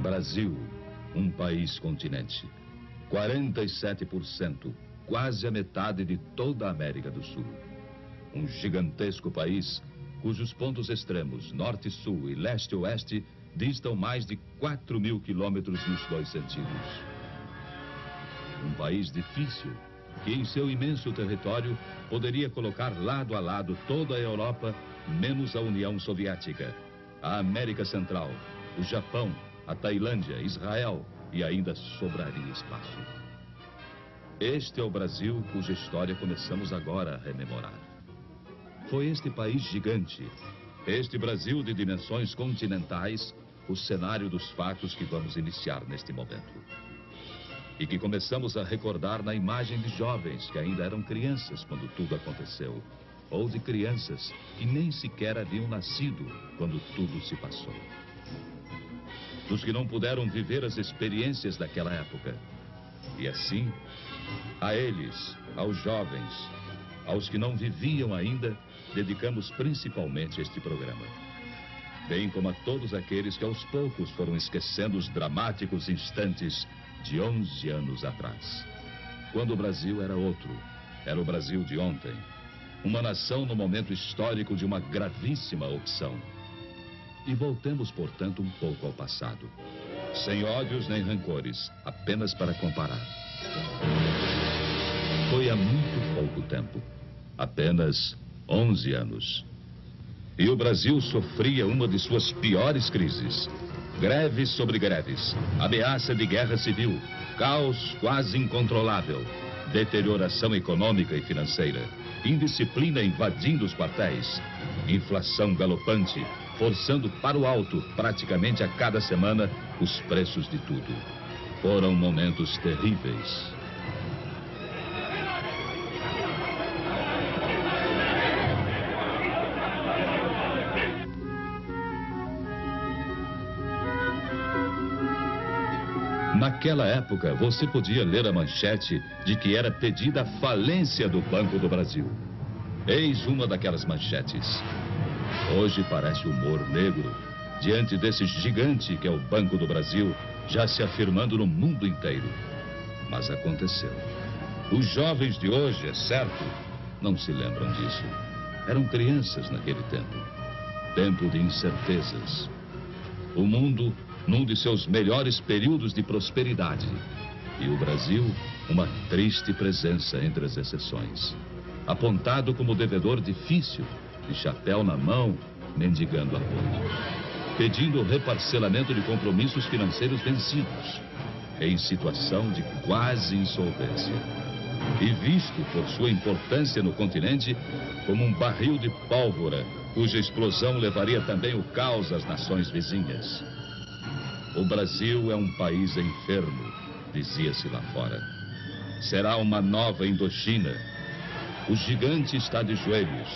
Brasil, um país continente. 47%, quase a metade de toda a América do Sul. Um gigantesco país cujos pontos extremos, norte e sul e leste e oeste, distam mais de 4.000 quilômetros nos dois sentidos. Um país difícil, que em seu imenso território poderia colocar lado a lado toda a Europa, menos a União Soviética, a América Central, o Japão, a Tailândia, Israel, e ainda sobraria espaço. Este é o Brasil cuja história começamos agora a rememorar. Foi este país gigante, este Brasil de dimensões continentais, o cenário dos fatos que vamos iniciar neste momento. E que começamos a recordar na imagem de jovens que ainda eram crianças quando tudo aconteceu, ou de crianças que nem sequer haviam nascido quando tudo se passou. Dos que não puderam viver as experiências daquela época. E assim, a eles, aos jovens, aos que não viviam ainda, dedicamos principalmente este programa. Bem como a todos aqueles que aos poucos foram esquecendo os dramáticos instantes de 11 anos atrás. Quando o Brasil era outro, era o Brasil de ontem. Uma nação no momento histórico de uma gravíssima opção. E voltemos, portanto, um pouco ao passado. Sem ódios nem rancores, apenas para comparar. Foi há muito pouco tempo, apenas 11 anos. E o Brasil sofria uma de suas piores crises. Greves sobre greves, ameaça de guerra civil, caos quase incontrolável, deterioração econômica e financeira, indisciplina invadindo os quartéis, inflação galopante, forçando para o alto, praticamente a cada semana, os preços de tudo. Foram momentos terríveis. Naquela época, você podia ler a manchete de que era pedida a falência do Banco do Brasil. Eis uma daquelas manchetes. Hoje parece humor negro, diante desse gigante que é o Banco do Brasil, já se afirmando no mundo inteiro. Mas aconteceu. Os jovens de hoje, é certo, não se lembram disso. Eram crianças naquele tempo. Tempo de incertezas. O mundo num de seus melhores períodos de prosperidade. E o Brasil, uma triste presença entre as exceções. Apontado como devedor difícil, de chapéu na mão, mendigando apoio. Pedindo o reparcelamento de compromissos financeiros vencidos. Em situação de quase insolvência. E visto por sua importância no continente como um barril de pólvora, cuja explosão levaria também o caos às nações vizinhas. O Brasil é um país enfermo, dizia-se lá fora. Será uma nova Indochina. O gigante está de joelhos.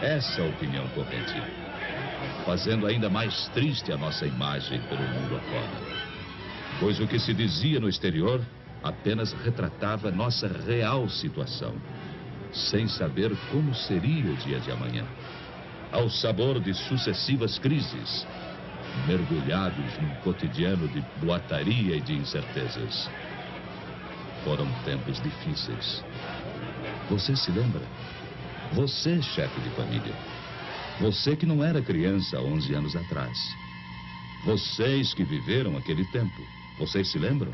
Essa é a opinião corrente. Fazendo ainda mais triste a nossa imagem pelo mundo afora. Pois o que se dizia no exterior apenas retratava nossa real situação, sem saber como seria o dia de amanhã. Ao sabor de sucessivas crises, mergulhados num cotidiano de boataria e de incertezas. Foram tempos difíceis. Você se lembra? Você, chefe de família. Você que não era criança há 11 anos atrás. Vocês que viveram aquele tempo. Vocês se lembram?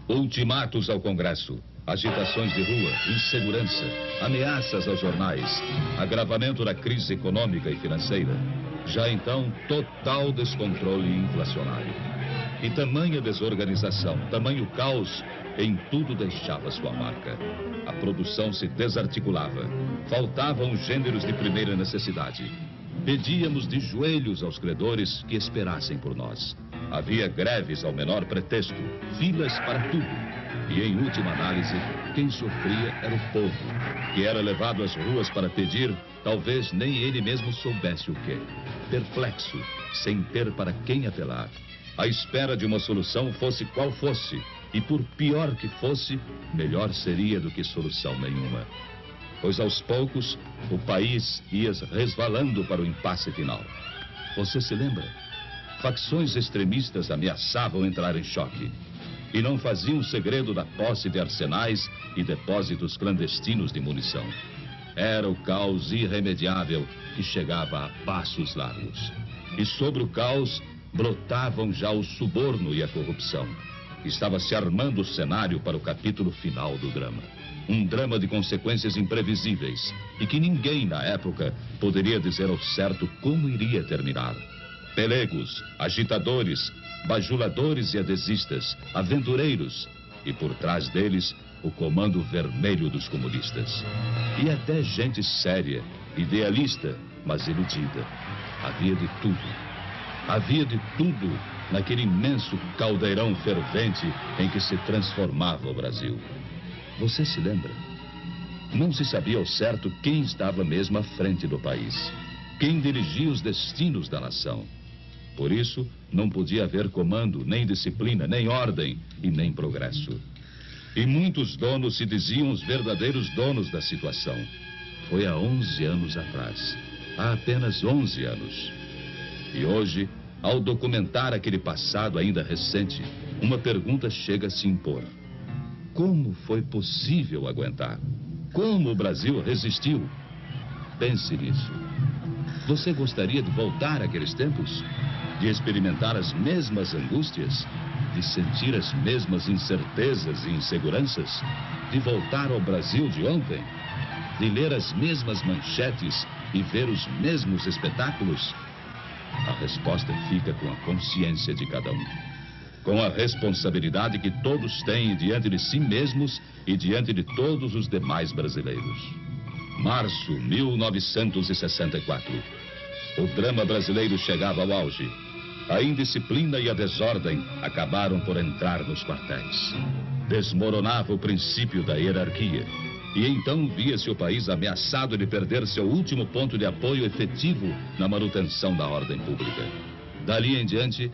Ultimatos ao Congresso. Agitações de rua, insegurança, ameaças aos jornais, agravamento da crise econômica e financeira. Já então, total descontrole inflacionário. E tamanha desorganização, tamanho caos, em tudo deixava sua marca. A produção se desarticulava. Faltavam os gêneros de primeira necessidade. Pedíamos de joelhos aos credores que esperassem por nós. Havia greves ao menor pretexto, filas para tudo. E, em última análise, quem sofria era o povo, que era levado às ruas para pedir, talvez nem ele mesmo soubesse o quê. Perplexo, sem ter para quem apelar. À espera de uma solução, fosse qual fosse. E por pior que fosse, melhor seria do que solução nenhuma. pois aos poucos o país ia resvalando para o impasse final. Você se lembra? Facções extremistas ameaçavam entrar em choque e não faziam segredo da posse de arsenais e depósitos clandestinos de munição. Era o caos irremediável que chegava a passos largos. E sobre o caos brotavam já o suborno e a corrupção. Estava se armando o cenário para o capítulo final do drama. Um drama de consequências imprevisíveis e que ninguém na época poderia dizer ao certo como iria terminar. Pelegos, agitadores, bajuladores e adesistas, aventureiros e por trás deles o comando vermelho dos comunistas. E até gente séria, idealista, mas iludida. Havia de tudo. Havia de tudo naquele imenso caldeirão fervente em que se transformava o Brasil. Você se lembra? Não se sabia ao certo quem estava mesmo à frente do país, quem dirigia os destinos da nação. Por isso, não podia haver comando, nem disciplina, nem ordem e nem progresso. E muitos donos se diziam os verdadeiros donos da situação. Foi há 11 anos atrás. Há apenas 11 anos. E hoje, ao documentar aquele passado ainda recente, uma pergunta chega a se impor. Como foi possível aguentar? Como o Brasil resistiu? Pense nisso. Você gostaria de voltar àqueles tempos? De experimentar as mesmas angústias? De sentir as mesmas incertezas e inseguranças? De voltar ao Brasil de ontem? De ler as mesmas manchetes e ver os mesmos espetáculos? A resposta fica com a consciência de cada um. Com a responsabilidade que todos têm diante de si mesmos e diante de todos os demais brasileiros. Março 1964. O drama brasileiro chegava ao auge. A indisciplina e a desordem acabaram por entrar nos quartéis. Desmoronava o princípio da hierarquia. E então via-se o país ameaçado de perder seu último ponto de apoio efetivo na manutenção da ordem pública. Dali em diante,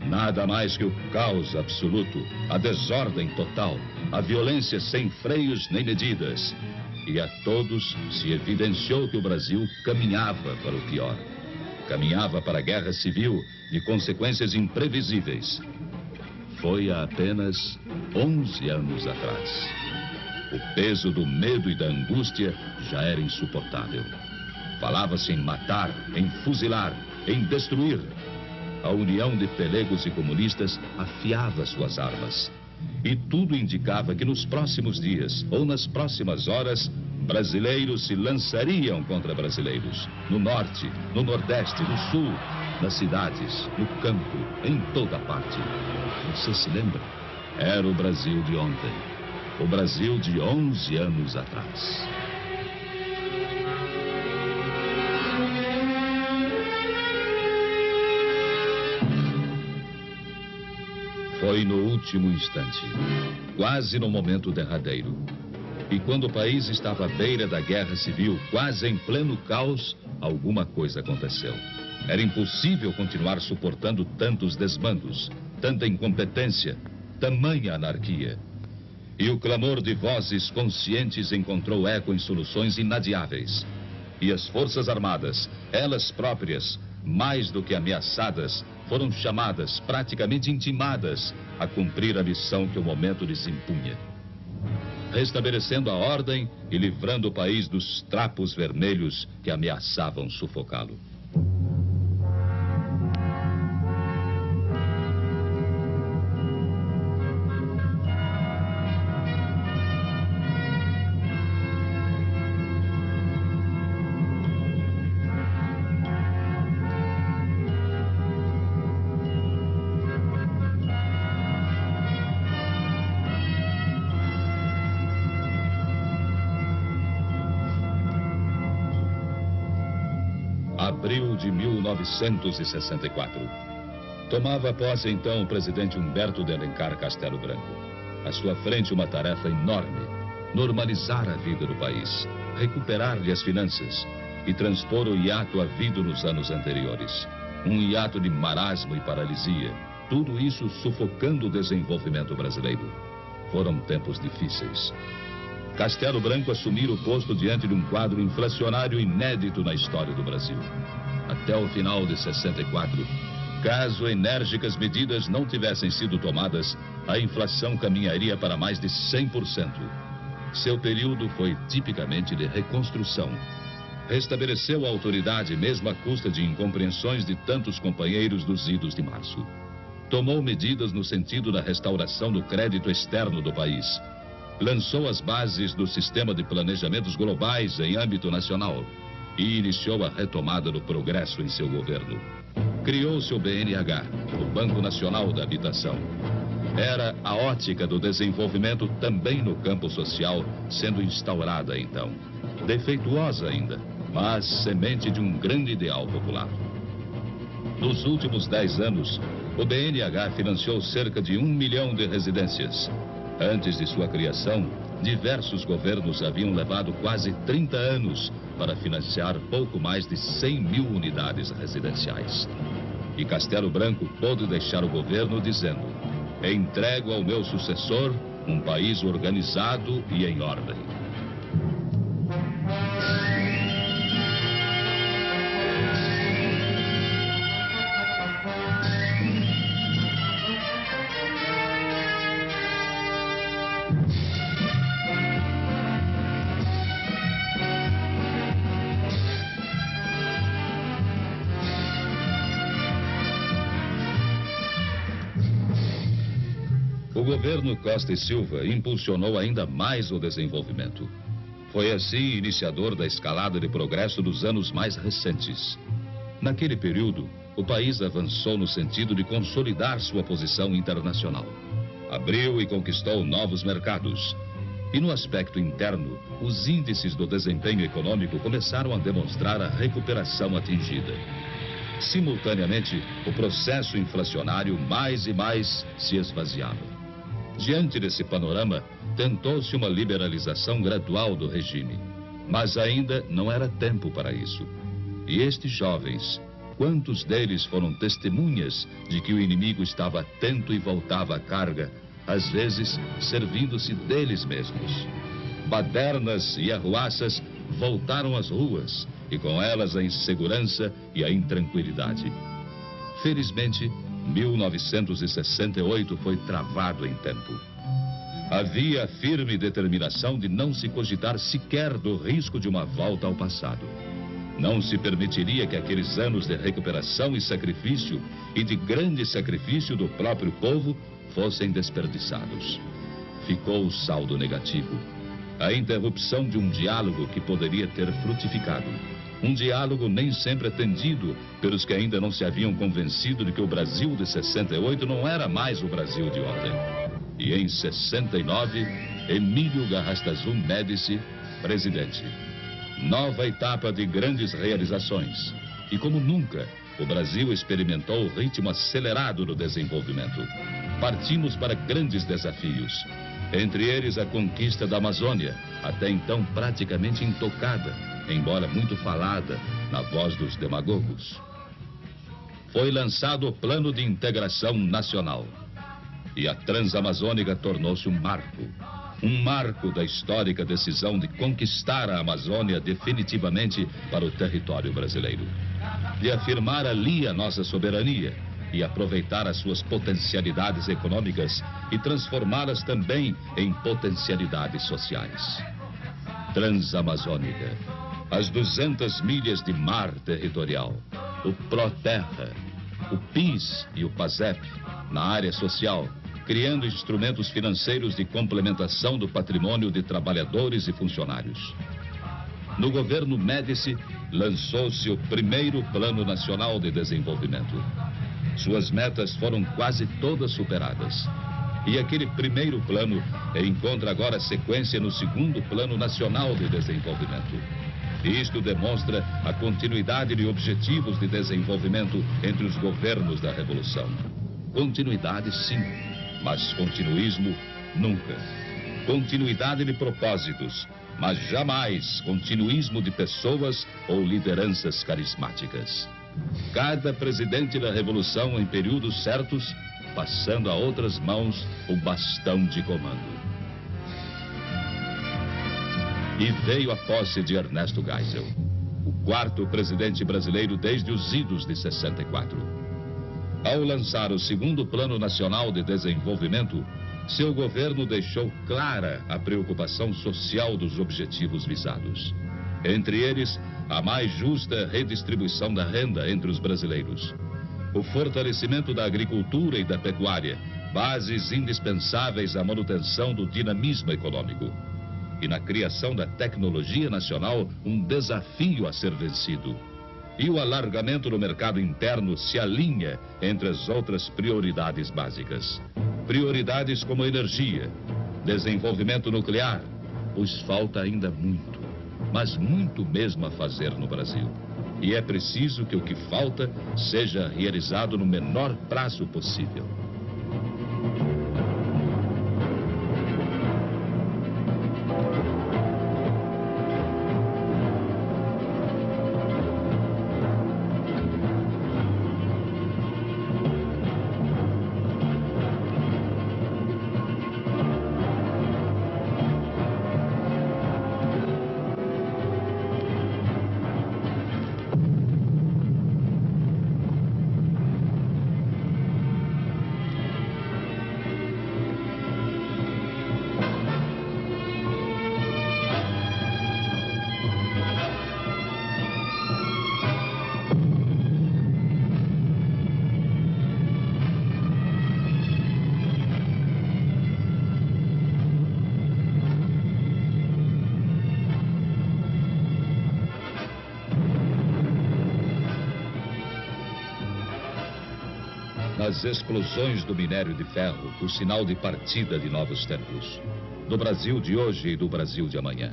nada mais que o caos absoluto, a desordem total, a violência sem freios nem medidas. E a todos se evidenciou que o Brasil caminhava para o pior. Caminhava para a guerra civil de consequências imprevisíveis. Foi há apenas 11 anos atrás. O peso do medo e da angústia já era insuportável. Falava-se em matar, em fuzilar, em destruir. A união de pelegos e comunistas afiava suas armas. E tudo indicava que nos próximos dias, ou nas próximas horas, brasileiros se lançariam contra brasileiros. No norte, no nordeste, no sul, nas cidades, no campo, em toda parte. Você se lembra? Era o Brasil de ontem. O Brasil de 11 anos atrás. Foi no último instante, quase no momento derradeiro. E quando o país estava à beira da guerra civil, quase em pleno caos, alguma coisa aconteceu. Era impossível continuar suportando tantos desmandos, tanta incompetência, tamanha anarquia. E o clamor de vozes conscientes encontrou eco em soluções inadiáveis. E as Forças Armadas, elas próprias, mais do que ameaçadas, foram chamadas, praticamente intimadas, a cumprir a missão que o momento lhes impunha. Restabelecendo a ordem e livrando o país dos trapos vermelhos que ameaçavam sufocá-lo. Abril de 1964. Tomava posse então o presidente Humberto de Alencar Castelo Branco. À sua frente uma tarefa enorme: normalizar a vida do país, recuperar-lhe as finanças e transpor o hiato havido nos anos anteriores. Um hiato de marasmo e paralisia, tudo isso sufocando o desenvolvimento brasileiro. Foram tempos difíceis. Castelo Branco assumir o posto diante de um quadro inflacionário inédito na história do Brasil. Até o final de 64, caso enérgicas medidas não tivessem sido tomadas, a inflação caminharia para mais de 100%. Seu período foi tipicamente de reconstrução. Restabeleceu a autoridade mesmo à custa de incompreensões de tantos companheiros dos idos de março. Tomou medidas no sentido da restauração do crédito externo do país. Lançou as bases do sistema de planejamentos globais em âmbito nacional e iniciou a retomada do progresso em seu governo. Criou seu BNH, o Banco Nacional da Habitação. Era a ótica do desenvolvimento também no campo social sendo instaurada então. Defeituosa ainda, mas semente de um grande ideal popular. Nos últimos 10 anos, o BNH financiou cerca de 1 milhão de residências. Antes de sua criação, diversos governos haviam levado quase 30 anos para financiar pouco mais de 100 mil unidades residenciais. E Castelo Branco pôde deixar o governo dizendo: entrego ao meu sucessor um país organizado e em ordem. O governo Costa e Silva impulsionou ainda mais o desenvolvimento. Foi assim iniciador da escalada de progresso dos anos mais recentes. Naquele período, o país avançou no sentido de consolidar sua posição internacional. Abriu e conquistou novos mercados. E no aspecto interno, os índices do desempenho econômico começaram a demonstrar a recuperação atingida. Simultaneamente, o processo inflacionário mais e mais se esvaziava. Diante desse panorama, tentou-se uma liberalização gradual do regime. Mas ainda não era tempo para isso. E estes jovens, quantos deles foram testemunhas de que o inimigo estava atento e voltava à carga, às vezes servindo-se deles mesmos? Badernas e arruaças voltaram às ruas, e com elas a insegurança e a intranquilidade. Felizmente, 1968 foi travado em tempo. Havia a firme determinação de não se cogitar sequer do risco de uma volta ao passado. Não se permitiria que aqueles anos de recuperação e sacrifício, e de grande sacrifício do próprio povo, fossem desperdiçados. Ficou o saldo negativo. A interrupção de um diálogo que poderia ter frutificado. Um diálogo nem sempre atendido pelos que ainda não se haviam convencido de que o Brasil de 68 não era mais o Brasil de ontem. E em 69, Emílio Garrastazu Médici, presidente. Nova etapa de grandes realizações. E como nunca, o Brasil experimentou o ritmo acelerado do desenvolvimento. Partimos para grandes desafios. Entre eles a conquista da Amazônia, até então praticamente intocada, embora muito falada na voz dos demagogos. Foi lançado o Plano de Integração Nacional. E a Transamazônica tornou-se um marco da histórica decisão de conquistar a Amazônia definitivamente para o território brasileiro. De afirmar ali a nossa soberania e aproveitar as suas potencialidades econômicas e transformá-las também em potencialidades sociais. Transamazônica, as 200 milhas de mar territorial, o Proterra, o PIS e o PASEP na área social, criando instrumentos financeiros de complementação do patrimônio de trabalhadores e funcionários. No governo Médici, lançou-se o primeiro Plano Nacional de Desenvolvimento. Suas metas foram quase todas superadas. E aquele primeiro plano encontra agora sequência no segundo Plano Nacional de Desenvolvimento. Isto demonstra a continuidade de objetivos de desenvolvimento entre os governos da Revolução. Continuidade, sim, mas continuismo, nunca. Continuidade de propósitos, mas jamais continuismo de pessoas ou lideranças carismáticas. Cada presidente da Revolução, em períodos certos, passando a outras mãos o bastão de comando. E veio a posse de Ernesto Geisel, o quarto presidente brasileiro desde os idos de 64. Ao lançar o segundo Plano Nacional de Desenvolvimento, seu governo deixou clara a preocupação social dos objetivos visados. Entre eles, a mais justa redistribuição da renda entre os brasileiros, o fortalecimento da agricultura e da pecuária, bases indispensáveis à manutenção do dinamismo econômico, e na criação da tecnologia nacional, um desafio a ser vencido. E o alargamento do mercado interno se alinha entre as outras prioridades básicas. Prioridades como energia, desenvolvimento nuclear, pois falta ainda muito, mas muito mesmo a fazer no Brasil. E é preciso que o que falta seja realizado no menor prazo possível. As explosões do minério de ferro, o sinal de partida de novos tempos. Do Brasil de hoje e do Brasil de amanhã.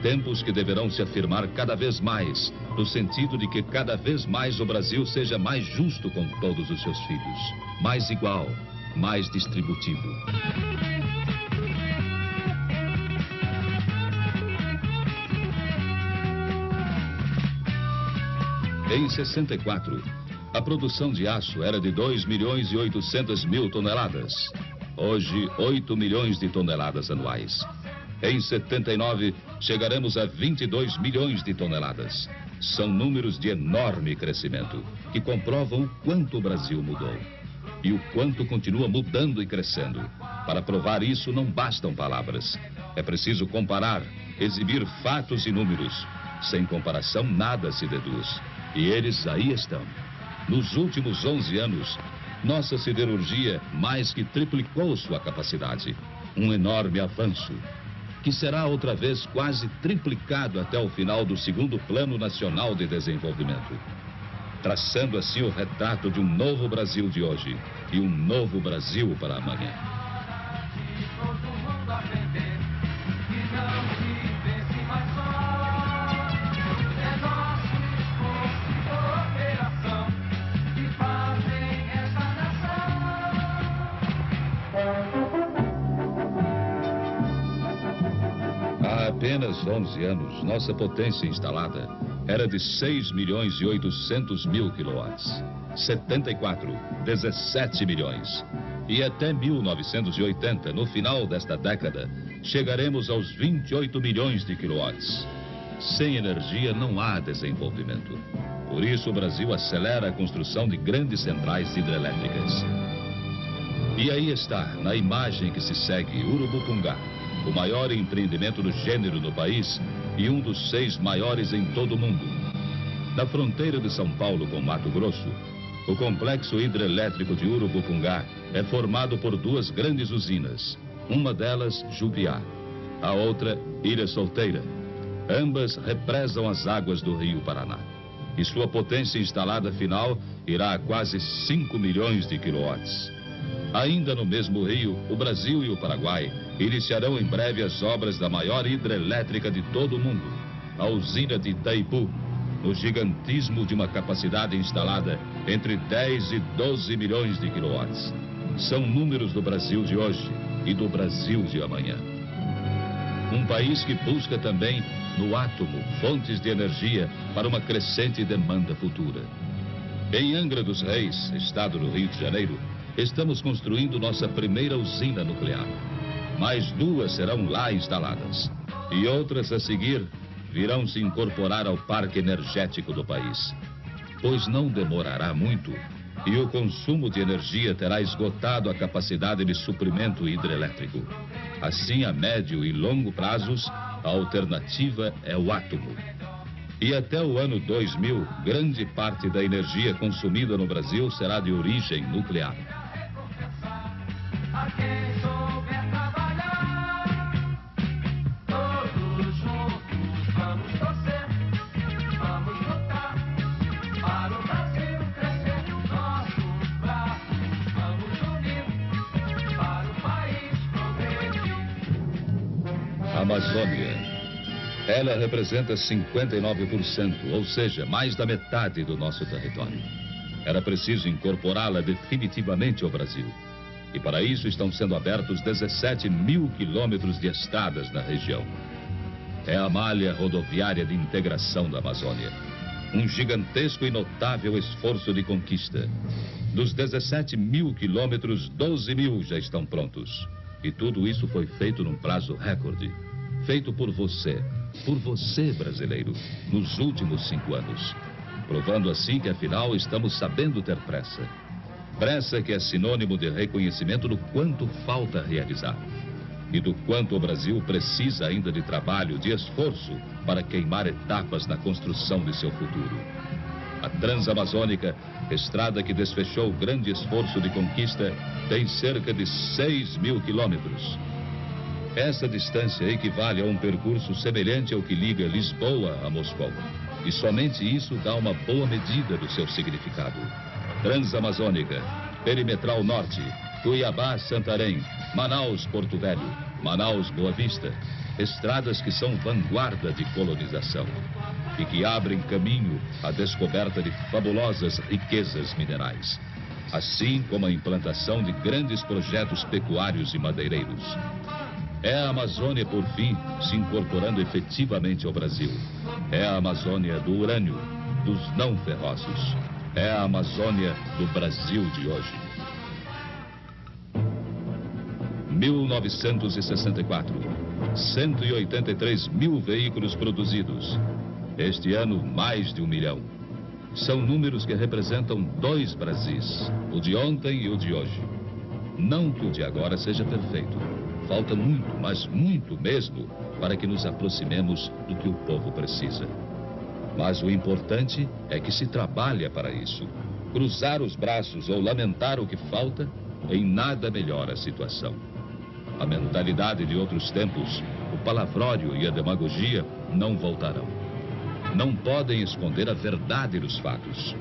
Tempos que deverão se afirmar cada vez mais, no sentido de que cada vez mais o Brasil seja mais justo com todos os seus filhos, mais igual, mais distributivo. Em 64, a produção de aço era de 2.800.000 toneladas. Hoje, 8 milhões de toneladas anuais. Em 79, chegaremos a 22 milhões de toneladas. São números de enorme crescimento, que comprovam o quanto o Brasil mudou. E o quanto continua mudando e crescendo. Para provar isso, não bastam palavras. É preciso comparar, exibir fatos e números. Sem comparação, nada se deduz. E eles aí estão. Nos últimos 11 anos, nossa siderurgia mais que triplicou sua capacidade. Um enorme avanço, que será outra vez quase triplicado até o final do segundo Plano Nacional de Desenvolvimento. Traçando assim o retrato de um novo Brasil de hoje e um novo Brasil para amanhã. Há apenas 11 anos, nossa potência instalada era de 6.800.000 quilowatts. 74, 17 milhões. E até 1980, no final desta década, chegaremos aos 28 milhões de quilowatts. Sem energia não há desenvolvimento. Por isso o Brasil acelera a construção de grandes centrais hidrelétricas. E aí está, na imagem que se segue, Urubupungá, o maior empreendimento do gênero no país e um dos 6 maiores em todo o mundo. Na fronteira de São Paulo com Mato Grosso, o complexo hidrelétrico de Urubupungá é formado por 2 grandes usinas. Uma delas, Jupiá, a outra, Ilha Solteira. Ambas represam as águas do Rio Paraná. E sua potência instalada final irá a quase 5 milhões de quilowatts. Ainda no mesmo rio, o Brasil e o Paraguai iniciarão em breve as obras da maior hidrelétrica de todo o mundo, a usina de Itaipu, no gigantismo de uma capacidade instalada entre 10 e 12 milhões de quilowatts. São números do Brasil de hoje e do Brasil de amanhã. Um país que busca também, no átomo, fontes de energia para uma crescente demanda futura. Em Angra dos Reis, estado do Rio de Janeiro, estamos construindo nossa primeira usina nuclear. Mais 2 serão lá instaladas. E outras a seguir virão se incorporar ao parque energético do país. Pois não demorará muito e o consumo de energia terá esgotado a capacidade de suprimento hidrelétrico. Assim, a médio e longo prazos, a alternativa é o átomo. E até o ano 2000, grande parte da energia consumida no Brasil será de origem nuclear. A Amazônia. Ela representa 59%, ou seja, mais da metade do nosso território. Era preciso incorporá-la definitivamente ao Brasil. E para isso estão sendo abertos 17 mil quilômetros de estradas na região. É a malha rodoviária de integração da Amazônia. Um gigantesco e notável esforço de conquista. Dos 17 mil quilômetros, 12 mil já estão prontos. E tudo isso foi feito num prazo recorde. Feito por você brasileiro, nos últimos 5 anos. Provando assim que, afinal, estamos sabendo ter pressa. Pressa que é sinônimo de reconhecimento do quanto falta realizar. E do quanto o Brasil precisa ainda de trabalho, de esforço, para queimar etapas na construção de seu futuro. A Transamazônica, estrada que desfechou grande esforço de conquista, tem cerca de 6 mil quilômetros. Essa distância equivale a um percurso semelhante ao que liga Lisboa a Moscou. E somente isso dá uma boa medida do seu significado. Transamazônica, Perimetral Norte, Cuiabá-Santarém, Manaus-Porto Velho, Manaus-Boa Vista. Estradas que são vanguarda de colonização e que abrem caminho à descoberta de fabulosas riquezas minerais. Assim como a implantação de grandes projetos pecuários e madeireiros. É a Amazônia, por fim, se incorporando efetivamente ao Brasil. É a Amazônia do urânio, dos não ferrosos. É a Amazônia do Brasil de hoje. 1964. 183 mil veículos produzidos. Este ano, mais de 1 milhão. São números que representam 2 Brasis, o de ontem e o de hoje. Não que o de agora seja perfeito. Falta muito, mas muito mesmo, para que nos aproximemos do que o povo precisa. Mas o importante é que se trabalha para isso. Cruzar os braços ou lamentar o que falta, em nada melhora a situação. A mentalidade de outros tempos, o palavrório e a demagogia não voltarão. Não podem esconder a verdade dos fatos.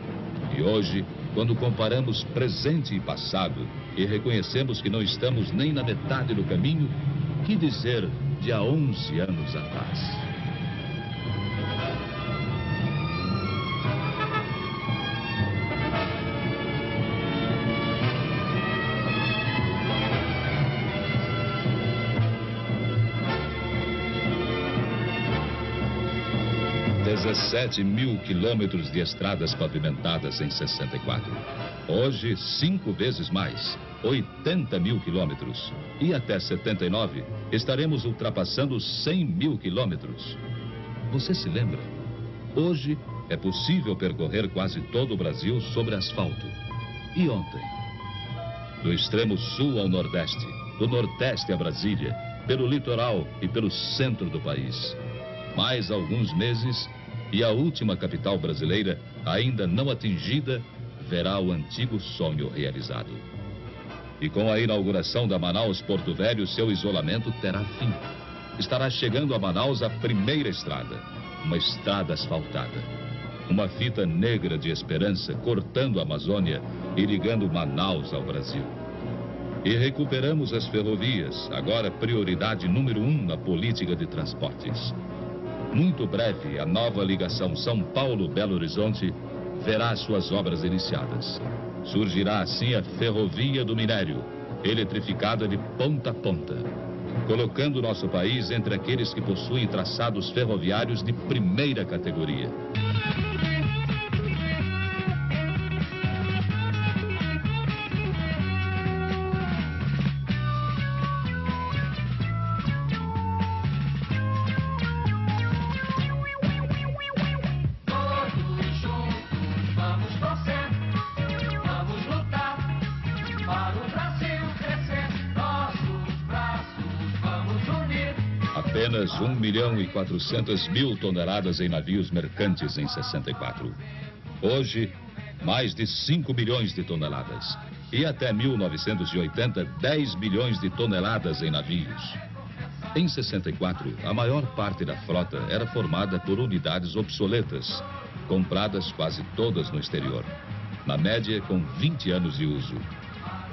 E hoje, quando comparamos presente e passado e reconhecemos que não estamos nem na metade do caminho, que dizer de há 11 anos atrás? Dezessete mil quilômetros de estradas pavimentadas em 64. Hoje, 5 vezes mais, 80 mil quilômetros. E até 79, estaremos ultrapassando 100 mil quilômetros. Você se lembra? Hoje, é possível percorrer quase todo o Brasil sobre asfalto. E ontem? Do extremo sul ao nordeste, do nordeste a Brasília, pelo litoral e pelo centro do país. Mais alguns meses e a última capital brasileira, ainda não atingida, verá o antigo sonho realizado. E com a inauguração da Manaus-Porto Velho, seu isolamento terá fim. Estará chegando a Manaus a primeira estrada, uma estrada asfaltada. Uma fita negra de esperança cortando a Amazônia e ligando Manaus ao Brasil. E recuperamos as ferrovias, agora prioridade número 1 na política de transportes. Muito breve, a nova ligação São Paulo-Belo Horizonte verá suas obras iniciadas. Surgirá assim a Ferrovia do Minério, eletrificada de ponta a ponta, colocando nosso país entre aqueles que possuem traçados ferroviários de primeira categoria. Apenas 1.400.000 toneladas em navios mercantes em 64. Hoje, mais de 5 milhões de toneladas. E até 1980, 10 milhões de toneladas em navios. Em 64, a maior parte da frota era formada por unidades obsoletas, compradas quase todas no exterior, na média com 20 anos de uso.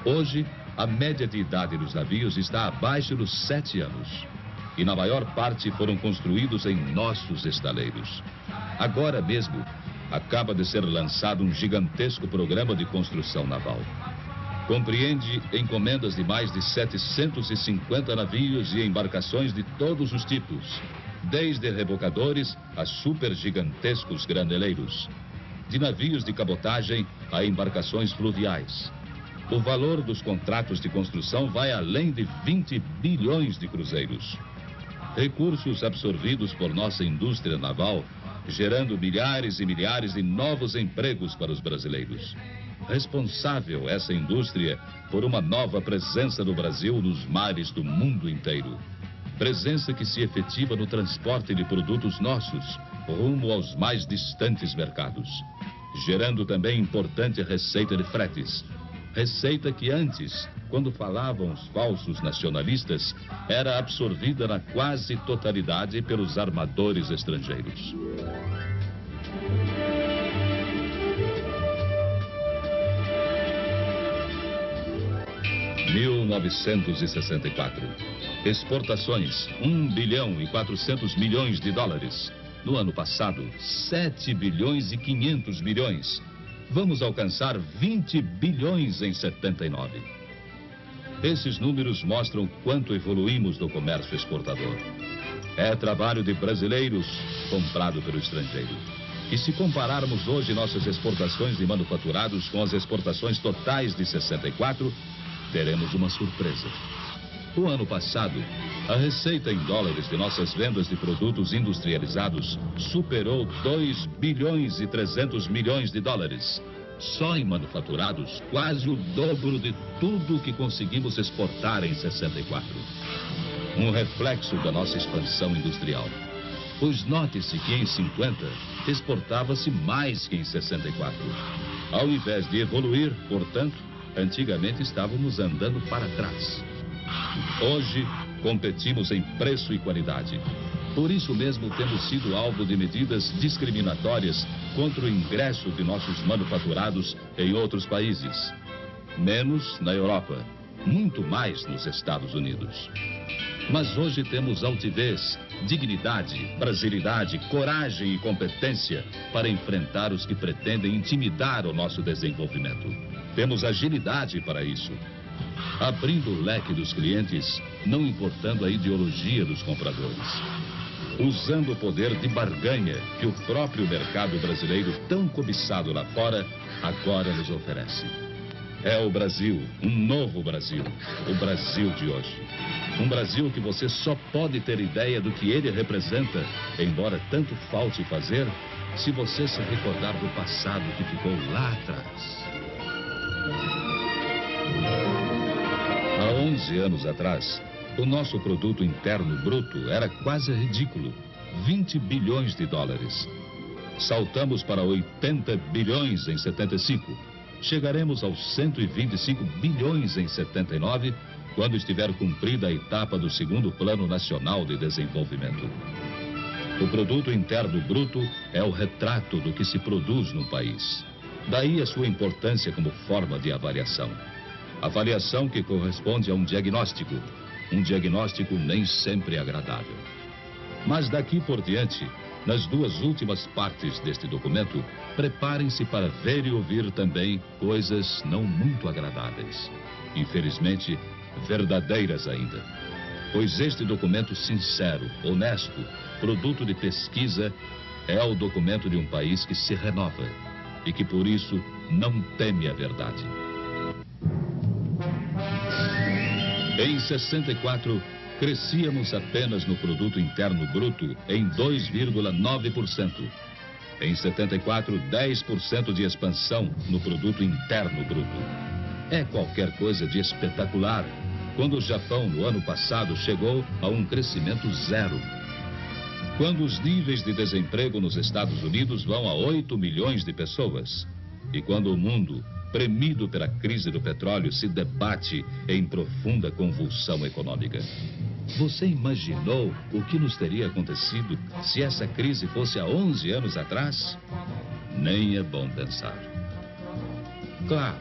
Hoje, a média de idade dos navios está abaixo dos 7 anos. E na maior parte foram construídos em nossos estaleiros. Agora mesmo, acaba de ser lançado um gigantesco programa de construção naval. Compreende encomendas de mais de 750 navios e embarcações de todos os tipos, desde rebocadores a supergigantescos graneleiros, de navios de cabotagem a embarcações fluviais. O valor dos contratos de construção vai além de 20 bilhões de cruzeiros. Recursos absorvidos por nossa indústria naval, gerando milhares e milhares de novos empregos para os brasileiros. Responsável essa indústria por uma nova presença do Brasil nos mares do mundo inteiro. Presença que se efetiva no transporte de produtos nossos rumo aos mais distantes mercados, gerando também importante receita de fretes. Receita que antes, quando falavam os falsos nacionalistas, era absorvida na quase totalidade pelos armadores estrangeiros. (1964) Exportações, 1 bilhão e 400 milhões de dólares. No ano passado, 7 bilhões e 500 milhões. Vamos alcançar 20 bilhões em 79. Esses números mostram quanto evoluímos no comércio exportador. É trabalho de brasileiros comprado pelo estrangeiro. E se compararmos hoje nossas exportações de manufaturados com as exportações totais de 64, teremos uma surpresa. O ano passado, a receita em dólares de nossas vendas de produtos industrializados superou 2 bilhões e 300 milhões de dólares. Só em manufaturados, quase o dobro de tudo que conseguimos exportar em 64. Um reflexo da nossa expansão industrial. Pois note-se que em 50 exportava-se mais que em 64. Ao invés de evoluir, portanto, antigamente estávamos andando para trás. Hoje, competimos em preço e qualidade. Por isso mesmo, temos sido alvo de medidas discriminatórias contra o ingresso de nossos manufaturados em outros países. Menos na Europa, muito mais nos Estados Unidos. Mas hoje temos altivez, dignidade, brasilidade, coragem e competência para enfrentar os que pretendem intimidar o nosso desenvolvimento. Temos agilidade para isso. Abrindo o leque dos clientes, não importando a ideologia dos compradores. Usando o poder de barganha que o próprio mercado brasileiro, tão cobiçado lá fora, agora nos oferece. É o Brasil, um novo Brasil, o Brasil de hoje. Um Brasil que você só pode ter ideia do que ele representa, embora tanto falte fazer, se você se recordar do passado que ficou lá atrás. Há 11 anos atrás, o nosso produto interno bruto era quase ridículo, 20 bilhões de dólares. Saltamos para 80 bilhões em 75. Chegaremos aos 125 bilhões em 79, quando estiver cumprida a etapa do segundo Plano Nacional de Desenvolvimento. O produto interno bruto é o retrato do que se produz no país. Daí a sua importância como forma de avaliação. Avaliação que corresponde a um diagnóstico nem sempre agradável. Mas daqui por diante, nas duas últimas partes deste documento, preparem-se para ver e ouvir também coisas não muito agradáveis. Infelizmente, verdadeiras ainda. Pois este documento sincero, honesto, produto de pesquisa, é o documento de um país que se renova e que por isso não teme a verdade. Em 64, crescíamos apenas no produto interno bruto em 2,9%. Em 74, 10% de expansão no produto interno bruto. É qualquer coisa de espetacular. quando o Japão, no ano passado, chegou a um crescimento zero. Quando os níveis de desemprego nos Estados Unidos vão a 8 milhões de pessoas. E quando o mundo, premido pela crise do petróleo, se debate em profunda convulsão econômica. Você imaginou o que nos teria acontecido se essa crise fosse há 11 anos atrás? Nem é bom pensar. Claro,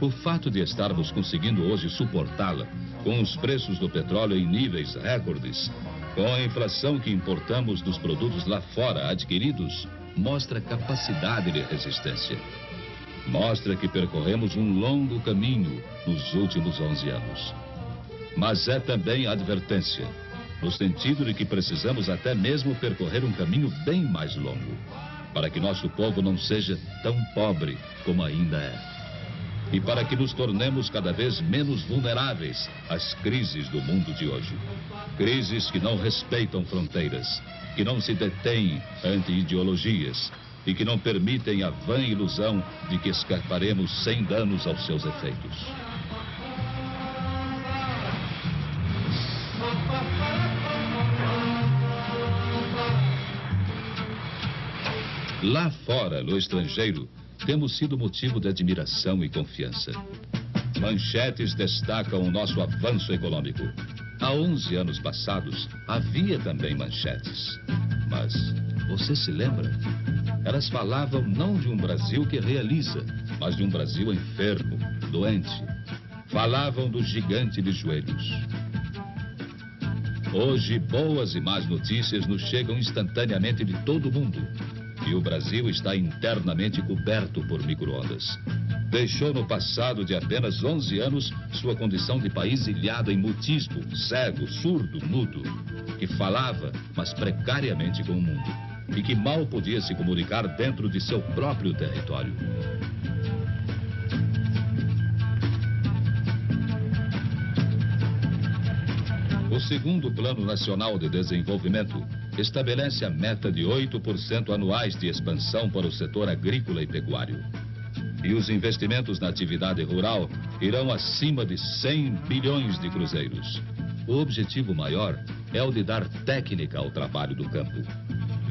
o fato de estarmos conseguindo hoje suportá-la, com os preços do petróleo em níveis recordes, com a inflação que importamos dos produtos lá fora adquiridos, mostra capacidade de resistência. Mostra que percorremos um longo caminho nos últimos 11 anos. Mas é também advertência, no sentido de que precisamos até mesmo percorrer um caminho bem mais longo, para que nosso povo não seja tão pobre como ainda é. E para que nos tornemos cada vez menos vulneráveis às crises do mundo de hoje. Crises que não respeitam fronteiras, que não se detêm ante ideologias e que não permitem a vã ilusão de que escaparemos sem danos aos seus efeitos. Lá fora, no estrangeiro, temos sido motivo de admiração e confiança. Manchetes destacam o nosso avanço econômico. Há 11 anos passados, havia também manchetes. Mas, você se lembra? Elas falavam não de um Brasil que realiza, mas de um Brasil enfermo, doente. Falavam do gigante de joelhos. Hoje, boas e más notícias nos chegam instantaneamente de todo o mundo. E o Brasil está internamente coberto por micro-ondas. Deixou no passado de apenas 11 anos sua condição de país ilhado em mutismo, cego, surdo, mudo, que falava, mas precariamente com o mundo, e que mal podia se comunicar dentro de seu próprio território. O segundo Plano Nacional de Desenvolvimento estabelece a meta de 8% anuais de expansão para o setor agrícola e pecuário. E os investimentos na atividade rural irão acima de 100 bilhões de cruzeiros. O objetivo maior é o de dar técnica ao trabalho do campo,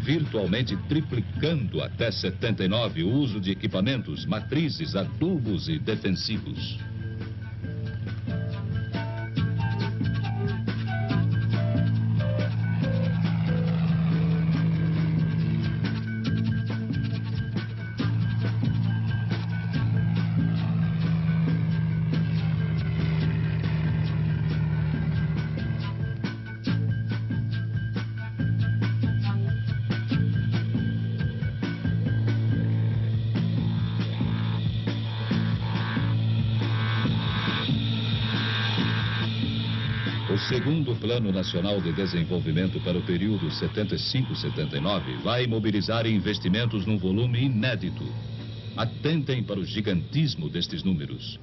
virtualmente triplicando até 79 o uso de equipamentos, matrizes, adubos e defensivos. O segundo Plano Nacional de Desenvolvimento para o período 75-79 vai mobilizar investimentos num volume inédito. Atentem para o gigantismo destes números.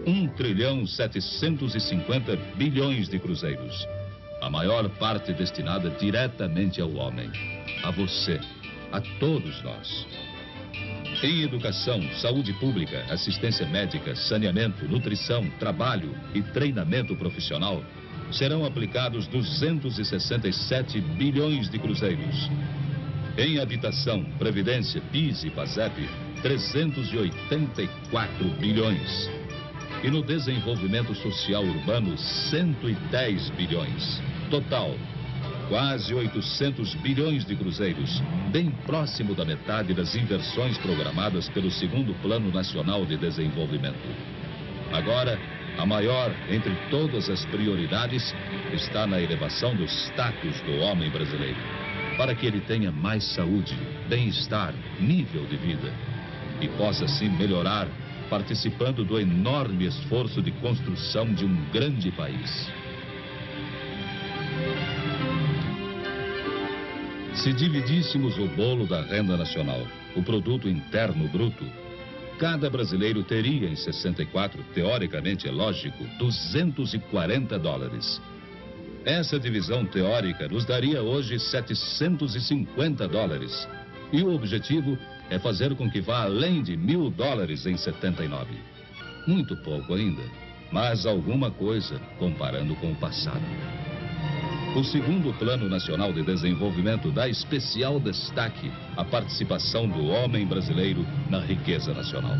1,750 bilhões de cruzeiros. A maior parte destinada diretamente ao homem, a você, a todos nós. Em educação, saúde pública, assistência médica, saneamento, nutrição, trabalho e treinamento profissional, serão aplicados 267 bilhões de cruzeiros. Em habitação, previdência, PIS e PASEP, 384 bilhões. E no desenvolvimento social urbano, 110 bilhões. Total, quase 800 bilhões de cruzeiros, bem próximo da metade das inversões programadas pelo segundo Plano Nacional de Desenvolvimento. Agora, a maior entre todas as prioridades está na elevação do status do homem brasileiro, para que ele tenha mais saúde, bem-estar, nível de vida e possa assim melhorar, participando do enorme esforço de construção de um grande país. Se dividíssemos o bolo da renda nacional, o produto interno bruto, cada brasileiro teria em 64, teoricamente é lógico, 240 dólares. Essa divisão teórica nos daria hoje 750 dólares. E o objetivo é fazer com que vá além de 1.000 dólares em 79. Muito pouco ainda, mas alguma coisa comparando com o passado. O segundo Plano Nacional de Desenvolvimento dá especial destaque à participação do homem brasileiro na riqueza nacional.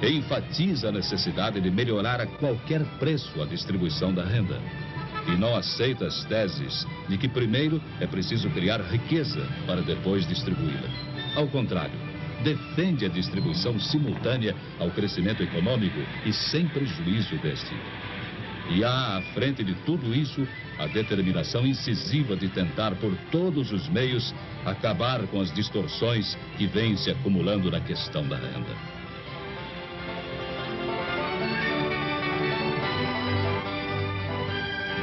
Enfatiza a necessidade de melhorar a qualquer preço a distribuição da renda. E não aceita as teses de que primeiro é preciso criar riqueza para depois distribuí-la. Ao contrário, defende a distribuição simultânea ao crescimento econômico e sem prejuízo deste. E há à frente de tudo isso a determinação incisiva de tentar por todos os meios acabar com as distorções que vêm se acumulando na questão da renda.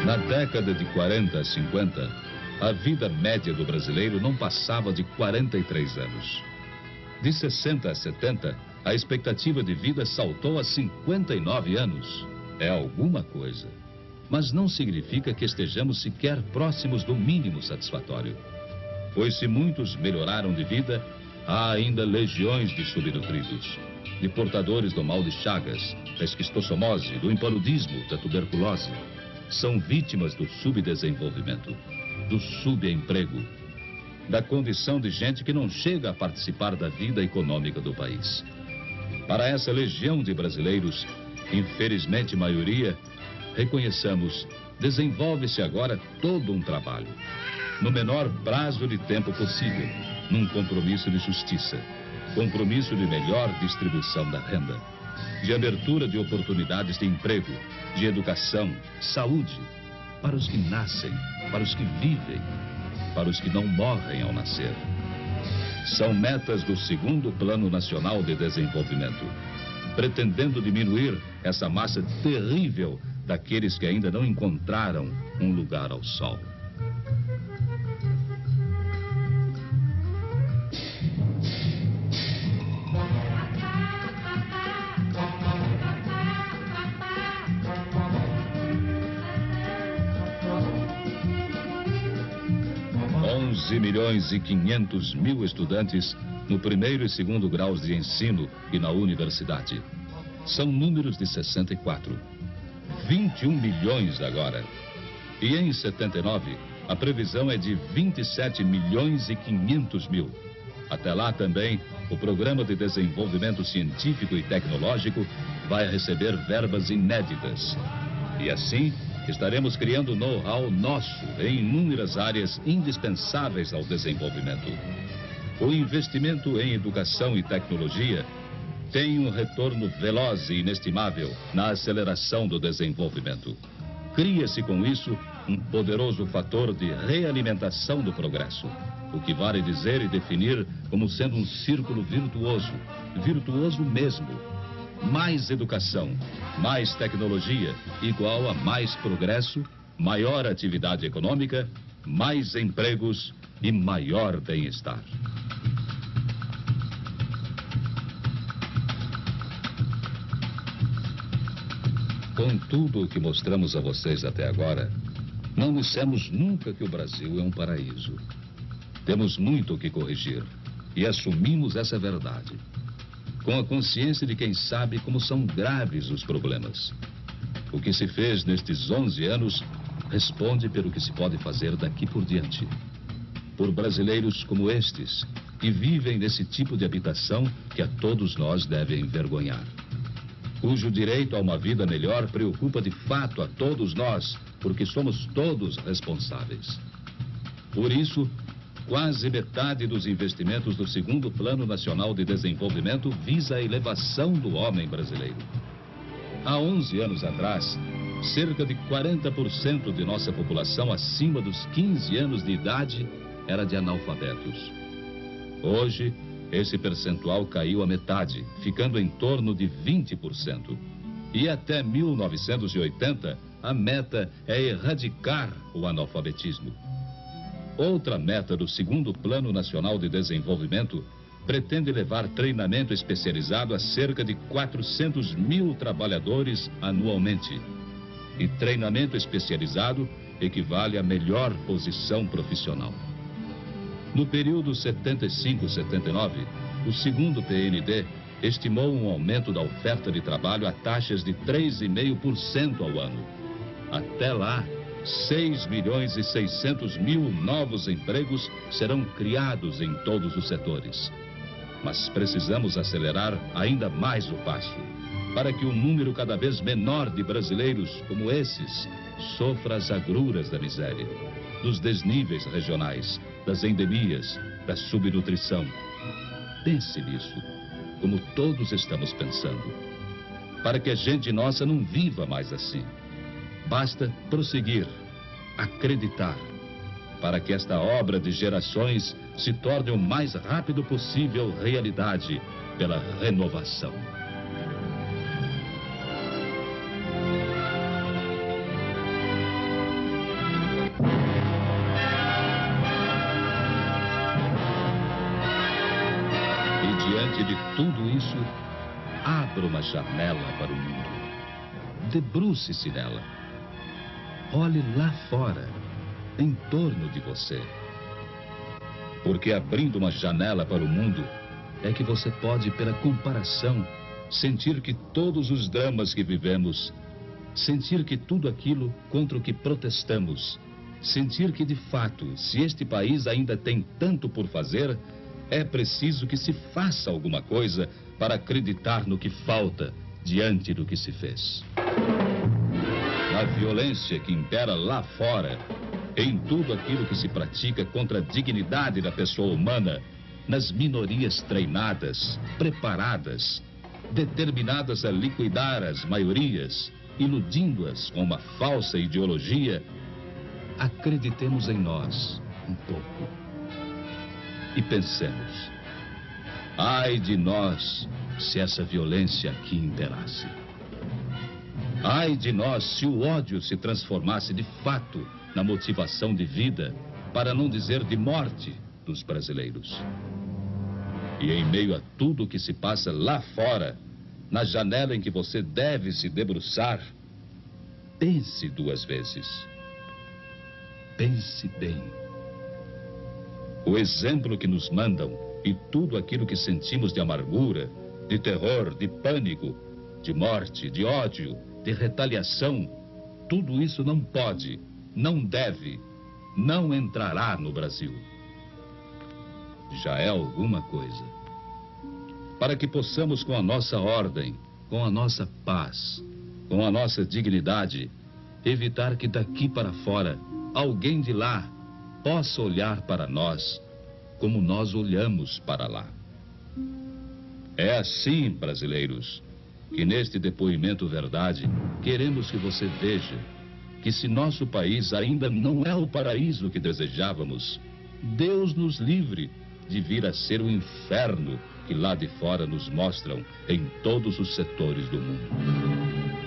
Na década de 40 a 50, a vida média do brasileiro não passava de 43 anos. De 60 a 70, a expectativa de vida saltou a 59 anos. É alguma coisa, mas não significa que estejamos sequer próximos do mínimo satisfatório. Pois se muitos melhoraram de vida, há ainda legiões de subnutridos, de portadores do mal de Chagas, da esquistossomose, do impaludismo, da tuberculose. São vítimas do subdesenvolvimento, do subemprego, da condição de gente que não chega a participar da vida econômica do país. Para essa legião de brasileiros, infelizmente maioria, reconheçamos, desenvolve-se agora todo um trabalho, no menor prazo de tempo possível, num compromisso de justiça, compromisso de melhor distribuição da renda, de abertura de oportunidades de emprego, de educação, saúde, para os que nascem, para os que vivem, para os que não morrem ao nascer. São metas do segundo Plano Nacional de Desenvolvimento, pretendendo diminuir essa massa terrível daqueles que ainda não encontraram um lugar ao sol. $11.500.000 estudantes no primeiro e segundo graus de ensino e na universidade. São números de 64. 21 milhões agora. E em 79, a previsão é de 27.500.000. Até lá também, o Programa de Desenvolvimento Científico e Tecnológico vai receber verbas inéditas. E assim, estaremos criando know-how nosso em inúmeras áreas indispensáveis ao desenvolvimento. O investimento em educação e tecnologia tem um retorno veloz e inestimável na aceleração do desenvolvimento. Cria-se com isso um poderoso fator de realimentação do progresso, o que vale dizer e definir como sendo um círculo virtuoso, virtuoso mesmo. Mais educação, mais tecnologia, igual a mais progresso, maior atividade econômica, mais empregos e maior bem-estar. Com tudo o que mostramos a vocês até agora, não dissemos nunca que o Brasil é um paraíso. Temos muito o que corrigir e assumimos essa verdade, com a consciência de quem sabe como são graves os problemas. O que se fez nestes 11 anos responde pelo que se pode fazer daqui por diante. Por brasileiros como estes, que vivem nesse tipo de habitação que a todos nós deve envergonhar, cujo direito a uma vida melhor preocupa de fato a todos nós, porque somos todos responsáveis. Por isso, quase metade dos investimentos do segundo Plano Nacional de Desenvolvimento visa a elevação do homem brasileiro. Há 11 anos atrás, cerca de 40% de nossa população acima dos 15 anos de idade era de analfabetos. Hoje, esse percentual caiu à metade, ficando em torno de 20%. E até 1980, a meta é erradicar o analfabetismo. Outra meta do segundo Plano Nacional de Desenvolvimento pretende levar treinamento especializado a cerca de 400.000 trabalhadores anualmente. E treinamento especializado equivale à melhor posição profissional. No período 75-79, o segundo PND estimou um aumento da oferta de trabalho a taxas de 3,5% ao ano. Até lá, 6 milhões e 600 mil novos empregos serão criados em todos os setores. Mas precisamos acelerar ainda mais o passo, para que um número cada vez menor de brasileiros como esses sofra as agruras da miséria, dos desníveis regionais, das endemias, da subnutrição. Pense nisso, como todos estamos pensando, para que a gente nossa não viva mais assim. Basta prosseguir, acreditar, para que esta obra de gerações se torne o mais rápido possível realidade pela renovação. E diante de tudo isso, abra uma janela para o mundo. Debruce-se nela. Olhe lá fora, em torno de você. Porque abrindo uma janela para o mundo, é que você pode, pela comparação, sentir que todos os dramas que vivemos, sentir que tudo aquilo contra o que protestamos, sentir que, de fato, se este país ainda tem tanto por fazer, é preciso que se faça alguma coisa para acreditar no que falta diante do que se fez. Na violência que impera lá fora, em tudo aquilo que se pratica contra a dignidade da pessoa humana, nas minorias treinadas, preparadas, determinadas a liquidar as maiorias, iludindo-as com uma falsa ideologia, acreditemos em nós um pouco e pensemos: ai de nós se essa violência aqui imperasse. Ai de nós se o ódio se transformasse de fato na motivação de vida, para não dizer de morte, dos brasileiros. E em meio a tudo que se passa lá fora, na janela em que você deve se debruçar, pense 2 vezes. Pense bem. O exemplo que nos mandam e tudo aquilo que sentimos de amargura, de terror, de pânico, de morte, de ódio, de retaliação, tudo isso não pode, não deve, não entrará no Brasil. Já é alguma coisa. Para que possamos, com a nossa ordem, com a nossa paz, com a nossa dignidade, evitar que daqui para fora alguém de lá possa olhar para nós como nós olhamos para lá. É assim, brasileiros, que neste depoimento verdade, queremos que você veja que se nosso país ainda não é o paraíso que desejávamos, Deus nos livre de vir a ser o inferno que lá de fora nos mostram em todos os setores do mundo.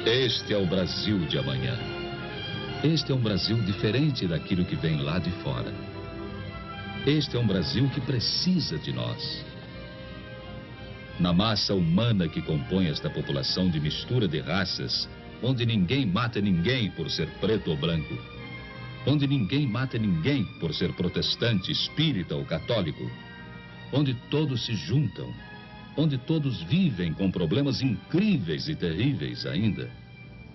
Este é o Brasil de amanhã. Este é um Brasil diferente daquilo que vem lá de fora. Este é um Brasil que precisa de nós. Na massa humana que compõe esta população de mistura de raças, onde ninguém mata ninguém por ser preto ou branco, onde ninguém mata ninguém por ser protestante, espírita ou católico, onde todos se juntam, onde todos vivem com problemas incríveis e terríveis ainda,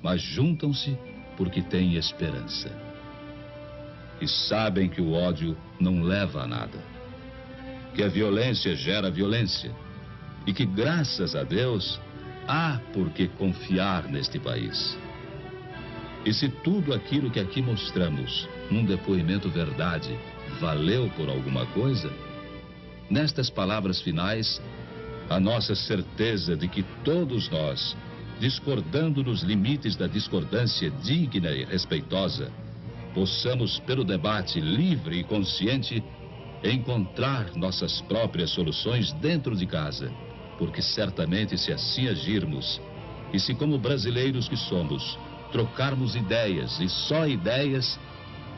mas juntam-se porque têm esperança. E sabem que o ódio não leva a nada, que a violência gera violência, e que, graças a Deus, há por que confiar neste país. E se tudo aquilo que aqui mostramos, num depoimento verdade, valeu por alguma coisa, nestas palavras finais, a nossa certeza de que todos nós, discordando nos limites da discordância digna e respeitosa, possamos, pelo debate livre e consciente, encontrar nossas próprias soluções dentro de casa. Porque certamente, se assim agirmos, e se como brasileiros que somos, trocarmos ideias e só ideias,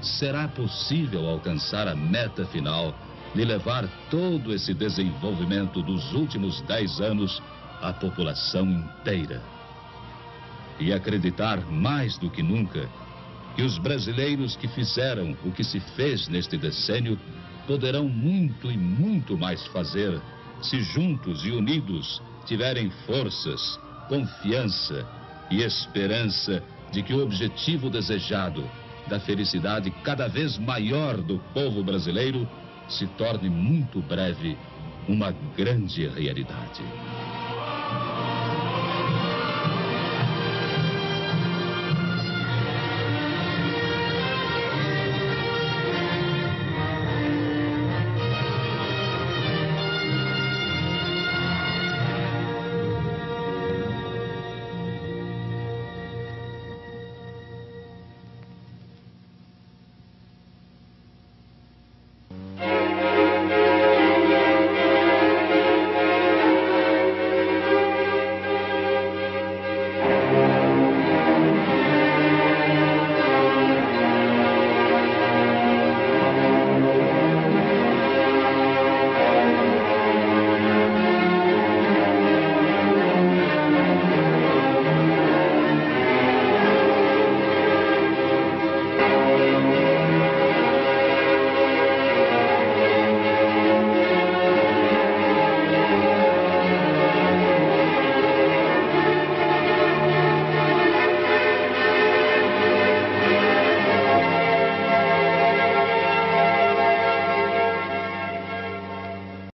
será possível alcançar a meta final de levar todo esse desenvolvimento dos últimos 10 anos à população inteira. E acreditar mais do que nunca que os brasileiros que fizeram o que se fez neste decênio poderão muito e muito mais fazer se juntos e unidos tiverem forças, confiança e esperança de que o objetivo desejado da felicidade cada vez maior do povo brasileiro se torne muito breve uma grande realidade.